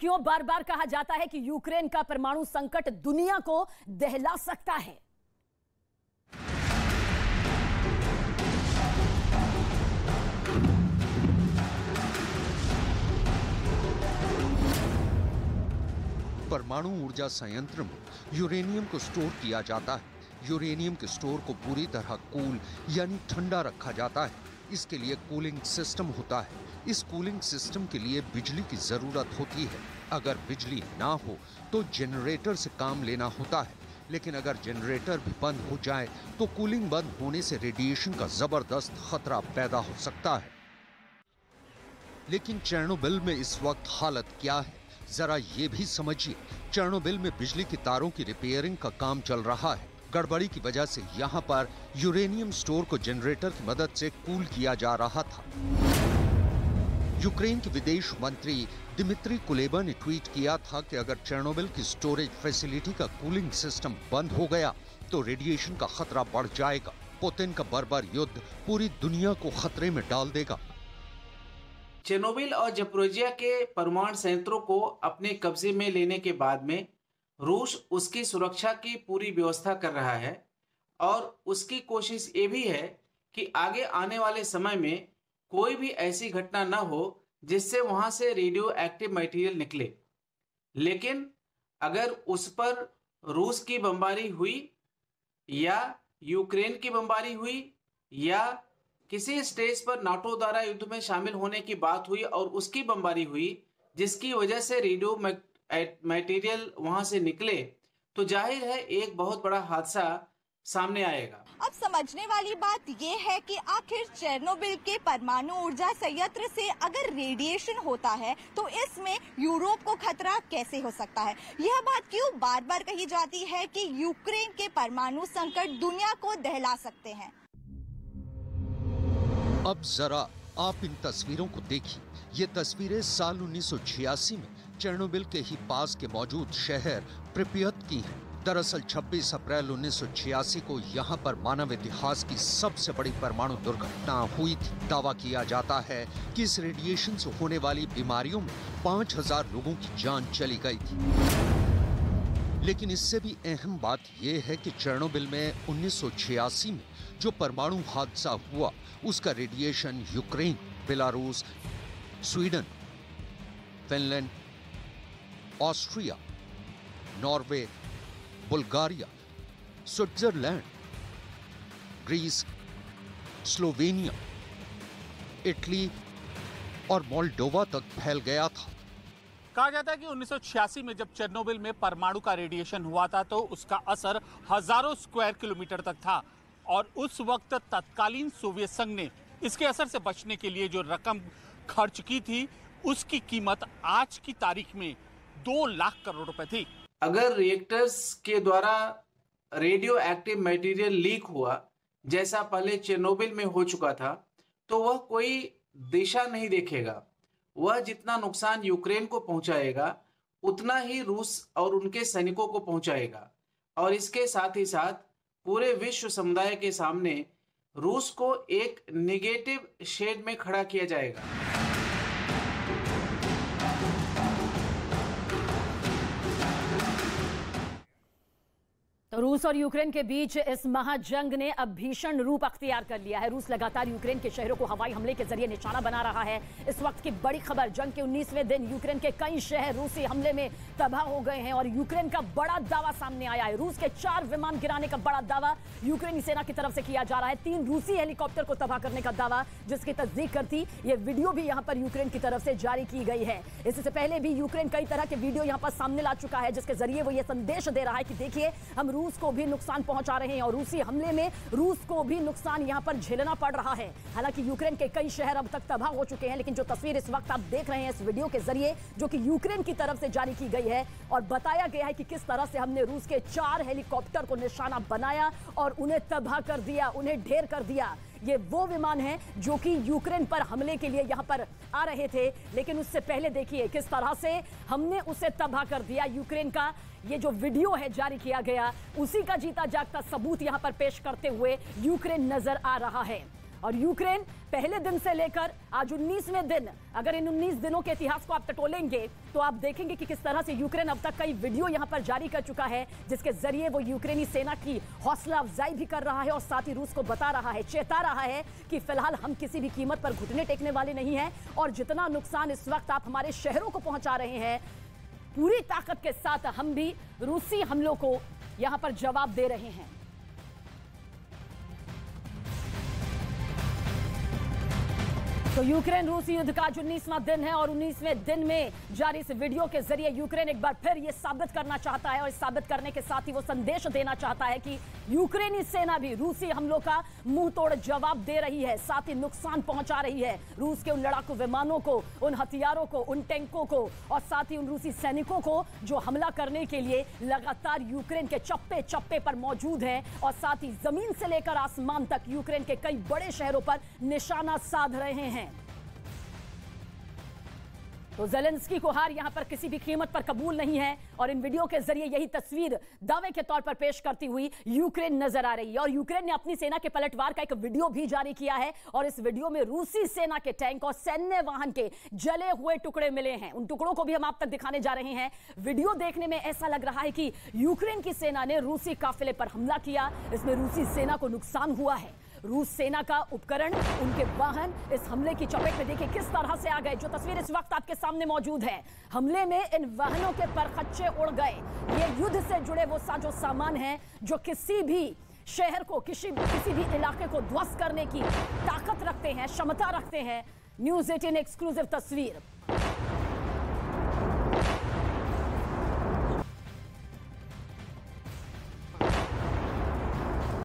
क्यों बार बार कहा जाता है कि यूक्रेन का परमाणु संकट दुनिया को दहला सकता है? परमाणु ऊर्जा संयंत्र में यूरेनियम को स्टोर किया जाता है। यूरेनियम के स्टोर को पूरी तरह कूल यानी ठंडा रखा जाता है। इसके लिए कूलिंग सिस्टम होता है। इस कूलिंग सिस्टम के लिए बिजली की जरूरत होती है। अगर बिजली ना हो तो जनरेटर से काम लेना होता है, लेकिन अगर जनरेटर भी बंद हो जाए तो कूलिंग बंद होने से रेडिएशन का जबरदस्त खतरा पैदा हो सकता है। लेकिन चेर्नोबिल में इस वक्त हालत क्या है, जरा ये भी समझिए। चेर्नोबिल में बिजली की तारों की रिपेयरिंग का काम चल रहा है। गड़बड़ी की वजह से यहाँ पर यूरेनियम स्टोर को जनरेटर की मदद से कूल किया जा रहा था। यूक्रेन के विदेश मंत्री दिमित्री कुलेबा ने ट्वीट किया था कि अगर चेर्नोबिल की स्टोरेज फैसिलिटी का कूलिंग सिस्टम बंद हो गया तो रेडिएशन का खतरा बढ़ जाएगा। पुतिन का बर्बर युद्ध पूरी दुनिया को खतरे में डाल देगा। चेर्नोबिल और ज़पोरिज़िया के परमाणु संयंत्रों को अपने कब्जे में लेने के बाद में रूस उसकी सुरक्षा की पूरी व्यवस्था कर रहा है और उसकी कोशिश ये भी है कि आगे आने वाले समय में कोई भी ऐसी घटना न हो जिससे वहां से रेडियो एक्टिव मटेरियल निकले। लेकिन अगर उस पर रूस की बमबारी हुई या यूक्रेन की बमबारी हुई या किसी स्टेज पर नाटो द्वारा युद्ध में शामिल होने की बात हुई और उसकी बमबारी हुई जिसकी वजह से रेडियो मटेरियल वहां से निकले, तो जाहिर है एक बहुत बड़ा हादसा सामने आएगा। अब समझने वाली बात यह है कि आखिर चेर्नोबिल के परमाणु ऊर्जा संयंत्र से अगर रेडिएशन होता है तो इसमें यूरोप को खतरा कैसे हो सकता है। यह बात क्यों बार बार कही जाती है कि यूक्रेन के परमाणु संकट दुनिया को दहला सकते हैं। अब जरा आप इन तस्वीरों को देखिए। ये तस्वीरें साल 1986 में चेर्नोबिल के ही पास के मौजूद शहर प्रिपियत की हैं। दरअसल 26 अप्रैल 1986 को यहाँ पर मानव इतिहास की सबसे बड़ी परमाणु दुर्घटना हुई थी। दावा किया जाता है कि इस रेडिएशन से होने वाली बीमारियों में 5000 लोगों की जान चली गई थी। लेकिन इससे भी अहम बात यह है कि चेर्नोबिल में 1986 में जो परमाणु हादसा हुआ उसका radiation Ukraine, Belarus, Sweden, Finland, Austria, Norway, Bulgaria, Switzerland, Greece, Slovenia, Italy और मोल्डोवा तक फैल गया था। कहा जाता है कि 1986 में जब चेर्नोबिल में परमाणु का रेडिएशन हुआ था तो उसका असर हजारों स्क्वायर किलोमीटर तक था और उस वक्त तत्कालीन सोवियत संघ ने इसके असर से बचने के लिए जो रकम खर्च की थी उसकी कीमत आज की तारीख में 2 लाख करोड़ रुपए थी। अगर रिएक्टर्स के द्वारा रेडियो एक्टिव मटेरियल लीक हुआ जैसा पहले चेर्नोबिल में हो चुका था तो वह कोई दिशा नहीं देखेगा। वह जितना नुकसान यूक्रेन को पहुंचाएगा उतना ही रूस और उनके सैनिकों को पहुंचाएगा और इसके साथ ही साथ पूरे विश्व समुदाय के सामने रूस को एक नेगेटिव शेड में खड़ा किया जाएगा। तो रूस और यूक्रेन के बीच इस महाजंग ने अब भीषण रूप अख्तियार कर लिया है। रूस लगातार यूक्रेन के शहरों को हवाई हमले के जरिए निशाना बना रहा है। इस वक्त की बड़ी खबर, जंग के 19वें दिन यूक्रेन के कई शहर रूसी हमले में तबाह हो गए हैं और यूक्रेन का बड़ा दावा सामने आया है। रूस के 4 विमान गिराने का बड़ा दावा यूक्रेनी सेना की तरफ से किया जा रहा है। 3 रूसी हेलीकॉप्टर को तबाह करने का दावा जिसकी तस्दीक करती ये वीडियो भी यहाँ पर यूक्रेन की तरफ से जारी की गई है। इससे पहले भी यूक्रेन कई तरह के वीडियो यहाँ पर सामने ला चुका है जिसके जरिए वो ये संदेश दे रहा है कि देखिए हम रूस को भी नुकसान पहुंचा रहे हैं और रूसी हमले में रूस को भी नुकसान यहां पर झेलना पड़ रहा है। हालांकि यूक्रेन के कई शहर अब तक तबाह हो चुके हैं, लेकिन जो तस्वीर इस वक्त आप देख रहे हैं इस वीडियो के जरिए जो कि यूक्रेन की तरफ से जारी की गई है और बताया गया है कि किस तरह से हमने रूस के 4 हेलीकॉप्टर को निशाना बनाया और उन्हें तबाह कर दिया, उन्हें ढेर कर दिया। ये वो विमान हैं जो कि यूक्रेन पर हमले के लिए यहां पर आ रहे थे, लेकिन उससे पहले देखिए किस तरह से हमने उसे तबाह कर दिया। यूक्रेन का ये जो वीडियो है जारी किया गया उसी का जीता जागता सबूत यहां पर पेश करते हुए यूक्रेन नजर आ रहा है। और यूक्रेन पहले दिन से लेकर आज 19वें दिन, अगर इन 19 दिनों के इतिहास को आप टटोलेंगे तो आप देखेंगे कि किस तरह से यूक्रेन अब तक कई वीडियो यहां पर जारी कर चुका है, जिसके जरिए वो यूक्रेनी सेना की हौसला अफजाई भी कर रहा है और साथ ही रूस को बता रहा है, चेता रहा है कि फिलहाल हम किसी भी कीमत पर घुटने टेकने वाले नहीं हैं और जितना नुकसान इस वक्त आप हमारे शहरों को पहुंचा रहे हैं, पूरी ताकत के साथ हम भी रूसी हमलों को यहां पर जवाब दे रहे हैं। तो यूक्रेन रूसी युद्ध का 19वां दिन है और 19वें दिन में जारी इस वीडियो के जरिए यूक्रेन एक बार फिर यह साबित करना चाहता है और साबित करने के साथ ही वो संदेश देना चाहता है कि यूक्रेनी सेना भी रूसी हमलों का मुंह तोड़ जवाब दे रही है, साथ ही नुकसान पहुंचा रही है रूस के उन लड़ाकू विमानों को, उन हथियारों को, उन टैंकों को और साथ ही उन रूसी सैनिकों को जो हमला करने के लिए लगातार यूक्रेन के चप्पे चप्पे पर मौजूद हैं और साथ ही जमीन से लेकर आसमान तक यूक्रेन के कई बड़े शहरों पर निशाना साध रहे हैं। तो ज़ेलेंस्की को हार यहां पर किसी भी कीमत पर कबूल नहीं है और इन वीडियो के जरिए यही तस्वीर दावे के तौर पर पेश करती हुई यूक्रेन नजर आ रही है। और यूक्रेन ने अपनी सेना के पलटवार का एक वीडियो भी जारी किया है और इस वीडियो में रूसी सेना के टैंक और सैन्य वाहन के जले हुए टुकड़े मिले हैं। उन टुकड़ों को भी हम आप तक दिखाने जा रहे हैं। वीडियो देखने में ऐसा लग रहा है कि यूक्रेन की सेना ने रूसी काफिले पर हमला किया, इसमें रूसी सेना को नुकसान हुआ है। रूस सेना का उपकरण, उनके वाहन इस हमले की चपेट में देखिए किस तरह से आ गए। जो तस्वीर इस वक्त आपके सामने मौजूद है, हमले में इन वाहनों के परखच्चे उड़ गए। ये युद्ध से जुड़े वो साजो सामान हैं जो किसी भी शहर को, किसी भी इलाके को ध्वस्त करने की ताकत रखते हैं, क्षमता रखते हैं। न्यूज़ 18 एक्सक्लूसिव तस्वीर।